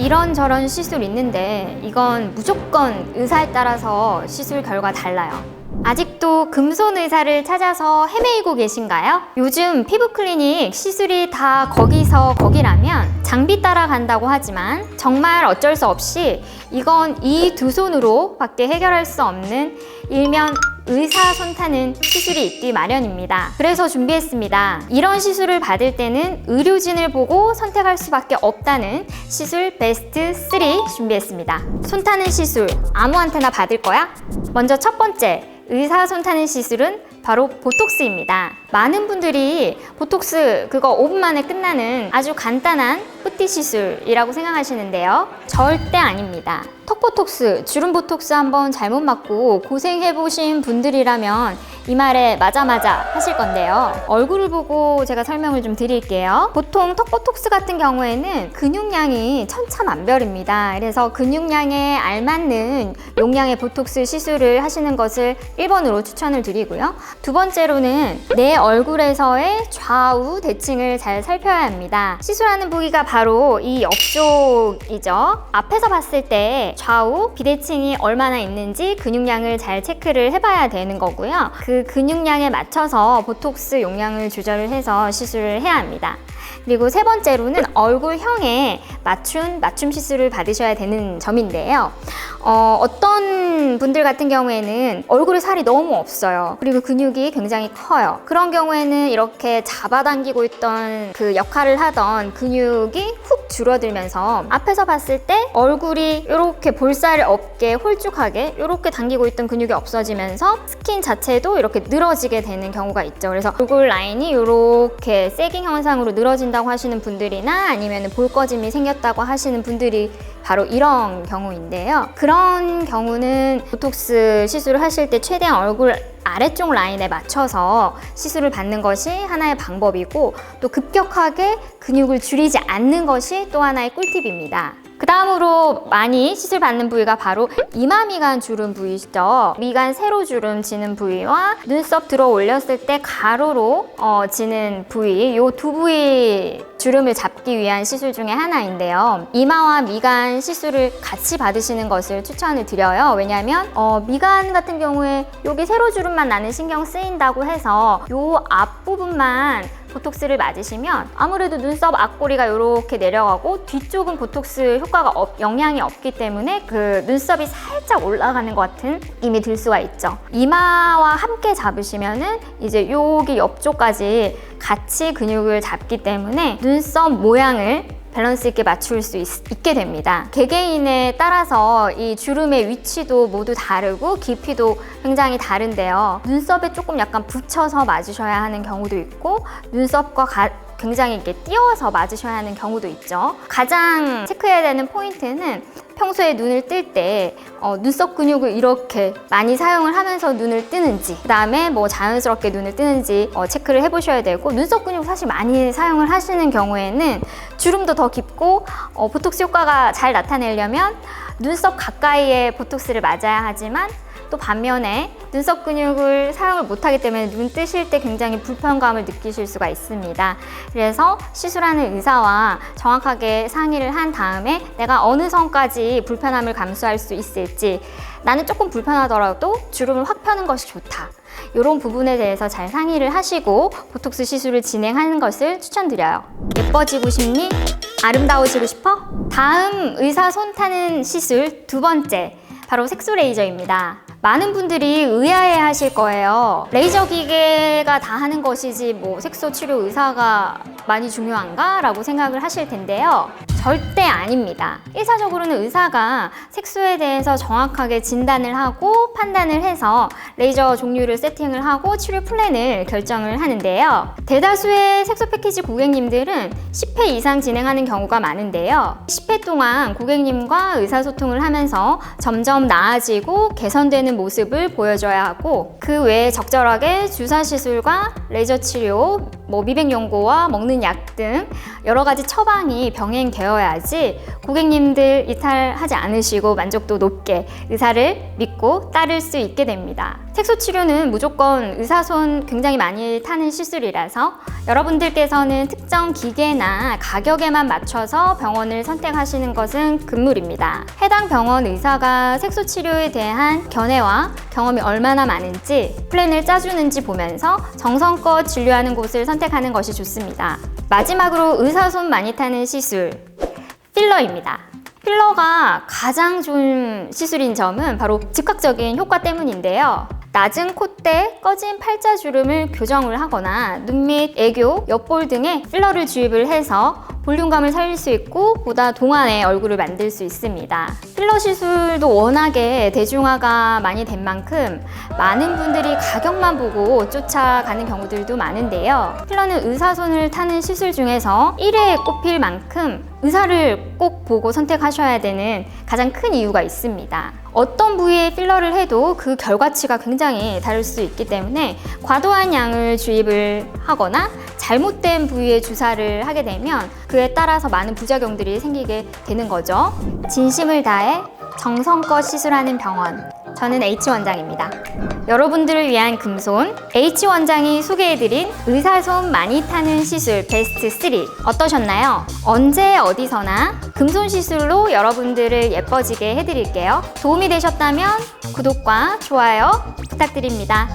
이런저런 시술 있는데 이건 무조건 의사에 따라서 시술 결과 달라요. 아직도 금손 의사를 찾아서 헤매이고 계신가요? 요즘 피부 클리닉 시술이 다 거기서 거기라면 장비 따라간다고 하지만 정말 어쩔 수 없이 이건 이 두 손으로 밖에 해결할 수 없는 일명 의사 손 타는 시술이 있기 마련입니다. 그래서 준비했습니다. 이런 시술을 받을 때는 의료진을 보고 선택할 수밖에 없다는 시술 베스트 3 준비했습니다. 손 타는 시술 아무한테나 받을 거야? 먼저 첫 번째, 의사 손 타는 시술은 바로 보톡스입니다. 많은 분들이 보톡스 그거 5분 만에 끝나는 아주 간단한 뿌띠 시술이라고 생각하시는데요. 절대 아닙니다. 턱 보톡스, 주름 보톡스 한번 잘못 맞고 고생해보신 분들이라면 이 말에 맞아 하실 건데요. 얼굴을 보고 제가 설명을 좀 드릴게요. 보통 턱 보톡스 같은 경우에는 근육량이 천차만별입니다. 그래서 근육량에 알맞는 용량의 보톡스 시술을 하시는 것을 1번으로 추천을 드리고요. 두 번째로는 내 얼굴에서의 좌우 대칭을 잘 살펴야 합니다. 시술하는 부위가 바로 이 옆쪽이죠. 앞에서 봤을 때 좌우 비대칭이 얼마나 있는지 근육량을 잘 체크를 해봐야 되는 거고요. 그 근육량에 맞춰서 보톡스 용량을 조절을 해서 시술을 해야 합니다. 그리고 세 번째로는 얼굴형에 맞춤 시술을 받으셔야 되는 점인데요. 어떤 분들 같은 경우에는 얼굴에 살이 너무 없어요. 그리고 근육이 굉장히 커요. 그런 경우에는 이렇게 잡아당기고 있던 그 역할을 하던 근육이 훅 줄어들면서 앞에서 봤을 때 얼굴이 이렇게 볼살 없게 홀쭉하게 이렇게 당기고 있던 근육이 없어지면서 스킨 자체도 이렇게 늘어지게 되는 경우가 있죠. 그래서 얼굴 라인이 이렇게 세깅 현상으로 늘어진다고 하시는 분들이나 아니면 볼 꺼짐이 생겼다고 하시는 분들이 바로 이런 경우인데요. 그런 경우는 보톡스 시술을 하실 때 최대한 얼굴 아래쪽 라인에 맞춰서 시술을 받는 것이 하나의 방법이고, 또 급격하게 근육을 줄이지 않는 것이 또 하나의 꿀팁입니다. 그 다음으로 많이 시술 받는 부위가 바로 이마 미간 주름 부위죠. 미간 세로 주름 지는 부위와 눈썹 들어 올렸을 때 가로로 지는 부위, 이 두 부위 주름을 잡기 위한 시술 중에 하나인데요. 이마와 미간 시술을 같이 받으시는 것을 추천을 드려요. 왜냐하면 미간 같은 경우에 여기 세로 주름만 나는 신경 쓰인다고 해서 이 앞부분만 보톡스를 맞으시면 아무래도 눈썹 앞꼬리가 이렇게 내려가고 뒤쪽은 보톡스 효과가 영향이 없기 때문에 그 눈썹이 살짝 올라가는 것 같은 느낌이 들 수가 있죠. 이마와 함께 잡으시면은 이제 여기 옆쪽까지 같이 근육을 잡기 때문에 눈썹 모양을 밸런스 있게 맞출 수 있게 됩니다. 개개인에 따라서 이 주름의 위치도 모두 다르고 깊이도 굉장히 다른데요. 눈썹에 조금 약간 붙여서 맞으셔야 하는 경우도 있고, 눈썹과 굉장히 이렇게 띄워서 맞으셔야 하는 경우도 있죠. 가장 체크해야 되는 포인트는 평소에 눈을 뜰 때 눈썹 근육을 이렇게 많이 사용을 하면서 눈을 뜨는지, 그 다음에 뭐 자연스럽게 눈을 뜨는지 체크를 해보셔야 되고, 눈썹 근육 사실 많이 사용을 하시는 경우에는 주름도 더 깊고 보톡스 효과가 잘 나타내려면 눈썹 가까이에 보톡스를 맞아야 하지만, 또 반면에 눈썹 근육을 사용을 못하기 때문에 눈 뜨실 때 굉장히 불편감을 느끼실 수가 있습니다. 그래서 시술하는 의사와 정확하게 상의를 한 다음에 내가 어느 선까지 불편함을 감수할 수 있을지, 나는 조금 불편하더라도 주름을 확 펴는 것이 좋다, 이런 부분에 대해서 잘 상의를 하시고 보톡스 시술을 진행하는 것을 추천드려요. 예뻐지고 싶니? 아름다워지고 싶어? 다음 의사 손 타는 시술 두 번째, 바로 색소 레이저입니다. 많은 분들이 의아해 하실 거예요. 레이저 기계가 다 하는 것이지 뭐 색소 치료 의사가 많이 중요한가? 라고 생각을 하실 텐데요. 절대 아닙니다. 일차적으로는 의사가 색소에 대해서 정확하게 진단을 하고 판단을 해서 레이저 종류를 세팅을 하고 치료 플랜을 결정을 하는데요. 대다수의 색소 패키지 고객님들은 10회 이상 진행하는 경우가 많은데요. 10회 동안 고객님과 의사소통을 하면서 점점 나아지고 개선되는 모습을 보여줘야 하고, 그 외에 적절하게 주사 시술과 레이저 치료, 미백 연고와 먹는 약 등 여러 가지 처방이 병행되어야지 고객님들 이탈하지 않으시고 만족도 높게 의사를 믿고 따를 수 있게 됩니다. 색소 치료는 무조건 의사손 굉장히 많이 타는 시술이라서 여러분들께서는 특정 기계나 가격에만 맞춰서 병원을 선택하시는 것은 금물입니다. 해당 병원 의사가 색소 치료에 대한 견해와 경험이 얼마나 많은지 플랜을 짜주는지 보면서 정성껏 진료하는 곳을 선택하는 것이 좋습니다. 마지막으로 의사손 많이 타는 시술, 필러입니다. 필러가 가장 좋은 시술인 점은 바로 즉각적인 효과 때문인데요. 낮은 콧대, 꺼진 팔자주름을 교정을 하거나 눈 밑 애교, 옆볼 등에 필러를 주입을 해서 볼륨감을 살릴 수 있고 보다 동안의 얼굴을 만들 수 있습니다. 필러 시술도 워낙에 대중화가 많이 된 만큼 많은 분들이 가격만 보고 쫓아가는 경우들도 많은데요. 필러는 의사손을 타는 시술 중에서 1회에 꼽힐 만큼 의사를 꼭 보고 선택하셔야 되는 가장 큰 이유가 있습니다. 어떤 부위에 필러를 해도 그 결과치가 굉장히 다를 수 있기 때문에 과도한 양을 주입을 하거나 잘못된 부위에 주사를 하게 되면 그에 따라서 많은 부작용들이 생기게 되는 거죠. 진심을 다해 정성껏 시술하는 병원, 저는 H원장입니다. 여러분들을 위한 금손, H원장이 소개해드린 의사손 많이 타는 시술 베스트 3 어떠셨나요? 언제 어디서나 금손 시술로 여러분들을 예뻐지게 해드릴게요. 도움이 되셨다면 구독과 좋아요 부탁드립니다.